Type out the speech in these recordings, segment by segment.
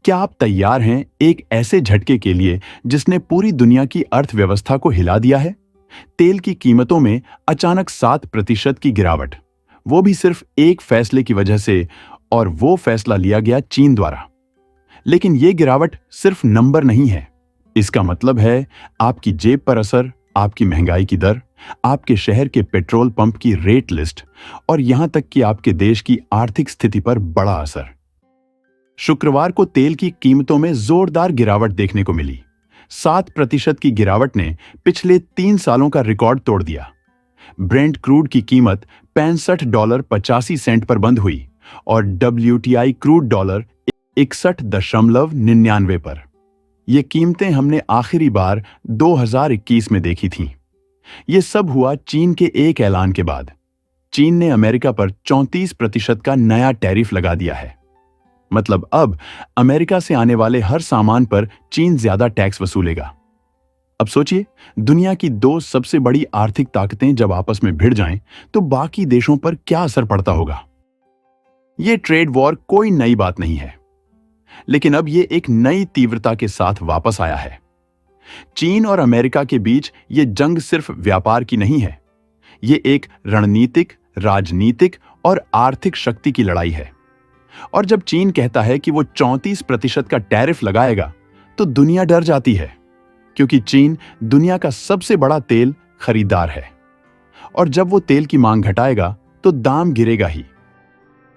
क्या आप तैयार हैं एक ऐसे झटके के लिए जिसने पूरी दुनिया की अर्थव्यवस्था को हिला दिया है? तेल की कीमतों में अचानक 7% की गिरावट, वो भी सिर्फ एक फैसले की वजह से, और वो फैसला लिया गया चीन द्वारा। लेकिन ये गिरावट सिर्फ नंबर नहीं है, इसका मतलब है आपकी जेब पर असर, आपकी महंगाई की दर, आपके शहर के पेट्रोल पंप की रेट लिस्ट, और यहां तक कि आपके देश की आर्थिक स्थिति पर बड़ा असर। शुक्रवार को तेल की कीमतों में जोरदार गिरावट देखने को मिली। 7% की गिरावट ने पिछले 3 सालों का रिकॉर्ड तोड़ दिया। ब्रेंट क्रूड की कीमत $65.85 पर बंद हुई और WTI क्रूड डॉलर 61.99 पर। ये कीमतें हमने आखिरी बार 2021 में देखी थीं। ये सब हुआ चीन के एक ऐलान के बाद। चीन ने अमेरिका पर 34% का नया टैरिफ लगा दिया है। मतलब अब अमेरिका से आने वाले हर सामान पर चीन ज्यादा टैक्स वसूलेगा। अब सोचिए, दुनिया की 2 सबसे बड़ी आर्थिक ताकतें जब आपस में भिड़ जाएं, तो बाकी देशों पर क्या असर पड़ता होगा। यह ट्रेड वॉर कोई नई बात नहीं है, लेकिन अब यह एक नई तीव्रता के साथ वापस आया है। चीन और अमेरिका के बीच यह जंग सिर्फ व्यापार की नहीं है, यह एक रणनीतिक, राजनीतिक और आर्थिक शक्ति की लड़ाई है। और जब चीन कहता है कि वो 34% का टैरिफ लगाएगा, तो दुनिया डर जाती है, क्योंकि चीन दुनिया का सबसे बड़ा तेल खरीदार है। और जब वो तेल की मांग घटाएगा, तो दाम गिरेगा ही।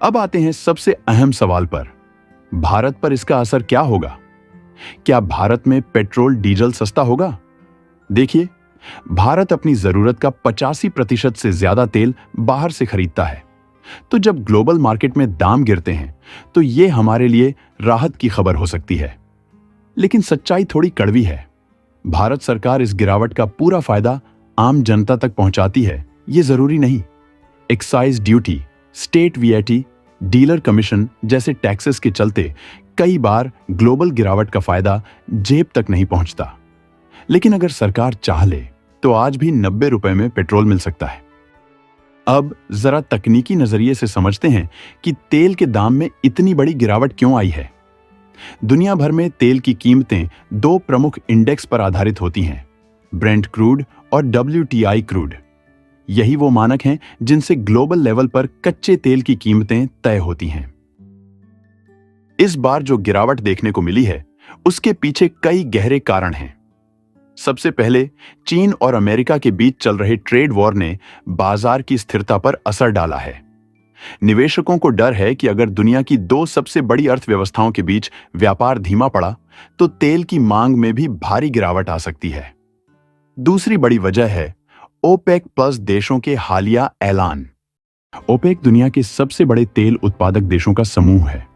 अब आते हैं सबसे अहम सवाल पर, भारत पर इसका असर क्या होगा? क्या भारत में पेट्रोल डीजल सस्ता होगा? देखिए, भारत अपनी जरूरत का 85% से ज्यादा तेल बाहर से खरीदता है। तो जब ग्लोबल मार्केट में दाम गिरते हैं, तो यह हमारे लिए राहत की खबर हो सकती है। लेकिन सच्चाई थोड़ी कड़वी है। भारत सरकार इस गिरावट का पूरा फायदा आम जनता तक पहुंचाती है, यह जरूरी नहीं। Excise duty, state VAT, dealer commission जैसे टैक्सेस के चलते कई बार ग्लोबल गिरावट का फायदा जेब तक नहीं पहुंचता। लेकिन अगर सरकार चाह ले, तो आज भी 90 रुपए में पेट्रोल मिल सकता है। अब जरा तकनीकी नजरिए से समझते हैं कि तेल के दाम में इतनी बड़ी गिरावट क्यों आई है। दुनिया भर में तेल की कीमतें 2 प्रमुख इंडेक्स पर आधारित होती हैं, ब्रेंट क्रूड और WTI क्रूड। यही वो मानक हैं जिनसे ग्लोबल लेवल पर कच्चे तेल की कीमतें तय होती हैं। इस बार जो गिरावट देखने को मिली है, उसके पीछे कई गहरे कारण हैं। सबसे पहले, चीन और अमेरिका के बीच चल रहे ट्रेड वॉर ने बाजार की स्थिरता पर असर डाला है। निवेशकों को डर है कि अगर दुनिया की 2 सबसे बड़ी अर्थव्यवस्थाओं के बीच व्यापार धीमा पड़ा, तो तेल की मांग में भी भारी गिरावट आ सकती है। दूसरी बड़ी वजह है ओपेक प्लस देशों के हालिया ऐलान। ओपेक दुनिया के सबसे बड़े तेल उत्पादक देशों का समूह है।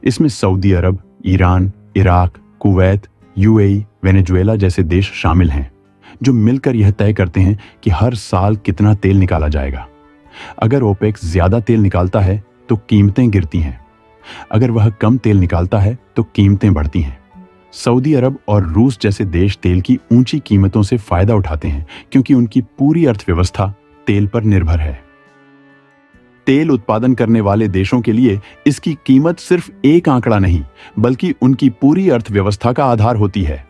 इसमें Saudi Arab, Iran, Iraq, Kuwait, UAE, Venezuela जैसे देश शामिल हैं, जो मिलकर यह तय करते हैं कि हर साल कितना तेल निकाला जाएगा। अगर ओपेक ज्यादा तेल निकालता है, तो कीमतें गिरती हैं। अगर वह कम तेल निकालता है, तो कीमतें बढ़ती हैं। सऊदी अरब और रूस जैसे देश तेल की ऊंची कीमतों से फायदा उठाते हैं, क्योंकि उनकी पूरी अर्थव्यवस्था तेल पर निर्भर है। तेल उत्पादन करने वाले देशों के लिए इसकी कीमत सिर्फ एक आंकड़ा नहीं, बल्कि उनकी पूरी अर्थव्यवस्था का आधार होती है।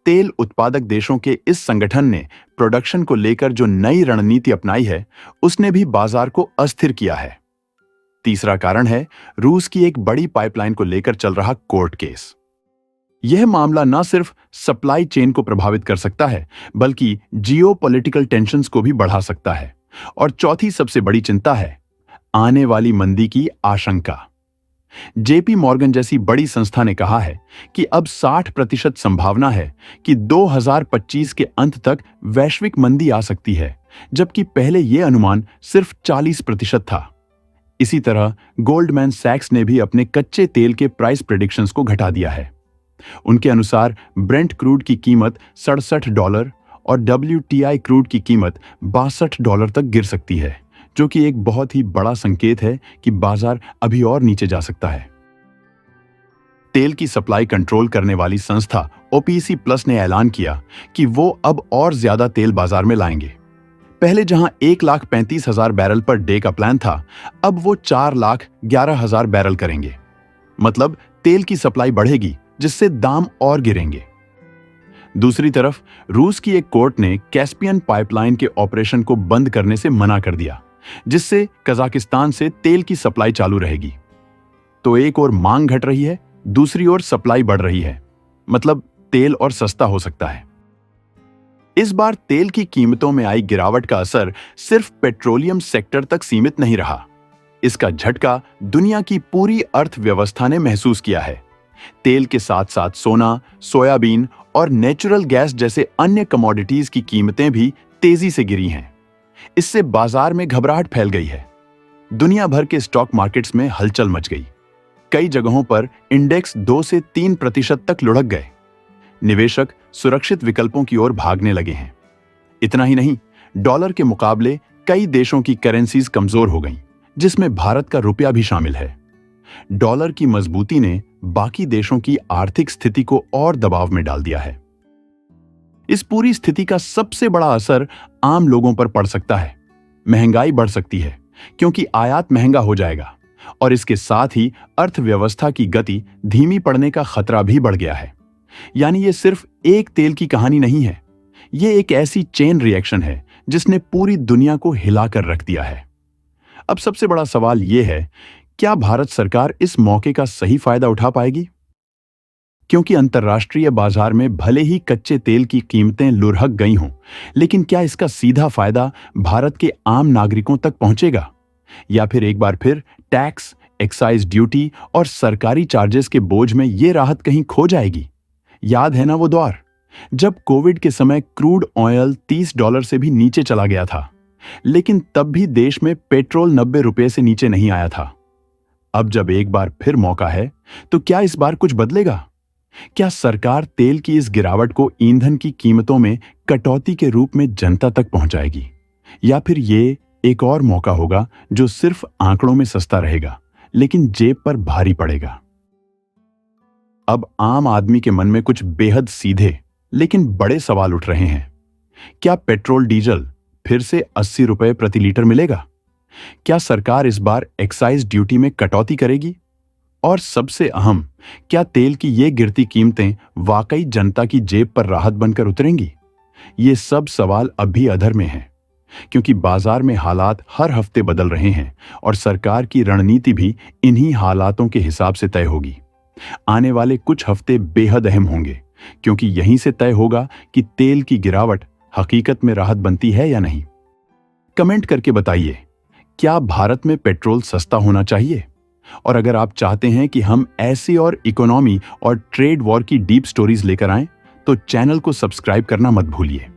तेल उत्पादक देशों के इस संगठन ने प्रोडक्शन को लेकर जो नई रणनीति अपनाई है, उसने भी बाजार को अस्थिर किया है। तीसरा कारण है रूस की एक बड़ी पाइपलाइन को लेकर चल रहा कोर्ट केस। यह मामला न सिर्फ सप्लाई चेन को प्रभावित कर सकता है, बल्कि जियोपॉलिटिकल टेंशंस को भी बढ़ा सकता है। और चौथी सबसे बड़ी चिंता है आने वाली मंदी की आशंका। JP मॉर्गन जैसी बड़ी संस्था ने कहा है कि अब 60% संभावना है कि 2025 के अंत तक वैश्विक मंदी आ सकती है, जबकि पहले यह अनुमान सिर्फ 40% था। इसी तरह गोल्डमैन सैक्स ने भी अपने कच्चे तेल के प्राइस प्रेडिक्शंस को घटा दिया है। उनके अनुसार ब्रेंट क्रूड की कीमत $67 और WTI क्रूड की कीमत $62 तक गिर सकती है, जो कि एक बहुत ही बड़ा संकेत है कि बाजार अभी और नीचे जा सकता है। तेल की सप्लाई कंट्रोल करने वाली संस्था OPEC प्लस ने ऐलान किया कि वो अब और ज्यादा तेल बाजार में लाएंगे। पहले जहां 1,35,000 बैरल पर डे का प्लान था, अब वो 4,11,000 बैरल करेंगे। मतलब तेल की सप्लाई बढ़ेगी, जिससे दाम और गिरेंगे। दूसरी तरफ रूस की एक कोर्ट ने कैस्पियन पाइपलाइन के ऑपरेशन को बंद करने से मना कर दिया, जिससे कजाकिस्तान से तेल की सप्लाई चालू रहेगी। तो एक ओर मांग घट रही है, दूसरी ओर सप्लाई बढ़ रही है, मतलब तेल और सस्ता हो सकता है। इस बार तेल की कीमतों में आई गिरावट का असर सिर्फ पेट्रोलियम सेक्टर तक सीमित नहीं रहा। इसका झटका दुनिया की पूरी अर्थव्यवस्था ने महसूस किया है। तेल के साथ साथ सोना, सोयाबीन और नेचुरल गैस जैसे अन्य कमोडिटीज की कीमतें भी तेजी से गिरी हैं। इससे बाजार में घबराहट फैल गई है। दुनिया भर के स्टॉक मार्केट्स में हलचल मच गई। कई जगहों पर इंडेक्स 2 से 3% तक लुढ़क गए। निवेशक सुरक्षित विकल्पों की ओर भागने लगे हैं। इतना ही नहीं, डॉलर के मुकाबले कई देशों की करेंसीज कमजोर हो गईं, जिसमें भारत का रुपया भी शामिल है। डॉलर की मजबूती ने बाकी देशों की आर्थिक स्थिति को और दबाव में डाल दिया है। इस पूरी स्थिति का सबसे बड़ा असर आम लोगों पर पड़ सकता है। महंगाई बढ़ सकती है, क्योंकि आयात महंगा हो जाएगा, और इसके साथ ही अर्थव्यवस्था की गति धीमी पड़ने का खतरा भी बढ़ गया है। यानी ये सिर्फ एक तेल की कहानी नहीं है, ये एक ऐसी चेन रिएक्शन है जिसने पूरी दुनिया को हिलाकर रख दिया है। अब सबसे बड़ा सवाल यह है, क्या भारत सरकार इस मौके का सही फायदा उठा पाएगी? क्योंकि अंतर्राष्ट्रीय बाजार में भले ही कच्चे तेल की कीमतें लुढ़क गई हों, लेकिन क्या इसका सीधा फायदा भारत के आम नागरिकों तक पहुंचेगा? या फिर एक बार फिर टैक्स, एक्साइज ड्यूटी और सरकारी चार्जेस के बोझ में ये राहत कहीं खो जाएगी? याद है ना वो दौर जब कोविड के समय क्रूड ऑयल $30 से भी नीचे चला गया था, लेकिन तब भी देश में पेट्रोल 90 रुपए से नीचे नहीं आया था। अब जब एक बार फिर मौका है, तो क्या इस बार कुछ बदलेगा? क्या सरकार तेल की इस गिरावट को ईंधन की कीमतों में कटौती के रूप में जनता तक पहुंचाएगी? या फिर ये एक और मौका होगा जो सिर्फ आंकड़ों में सस्ता रहेगा, लेकिन जेब पर भारी पड़ेगा? अब आम आदमी के मन में कुछ बेहद सीधे लेकिन बड़े सवाल उठ रहे हैं। क्या पेट्रोल डीजल फिर से 80 रुपए प्रति लीटर मिलेगा? क्या सरकार इस बार एक्साइज ड्यूटी में कटौती करेगी? और सबसे अहम, क्या तेल की ये गिरती कीमतें वाकई जनता की जेब पर राहत बनकर उतरेंगी? ये सब सवाल अभी अधर में हैं, क्योंकि बाजार में हालात हर हफ्ते बदल रहे हैं और सरकार की रणनीति भी इन्हीं हालातों के हिसाब से तय होगी। आने वाले कुछ हफ्ते बेहद अहम होंगे, क्योंकि यहीं से तय होगा कि तेल की गिरावट हकीकत में राहत बनती है या नहीं। कमेंट करके बताइए, क्या भारत में पेट्रोल सस्ता होना चाहिए? और अगर आप चाहते हैं कि हम ऐसी और इकोनॉमी और ट्रेड वॉर की डीप स्टोरीज लेकर आएं, तो चैनल को सब्सक्राइब करना मत भूलिए।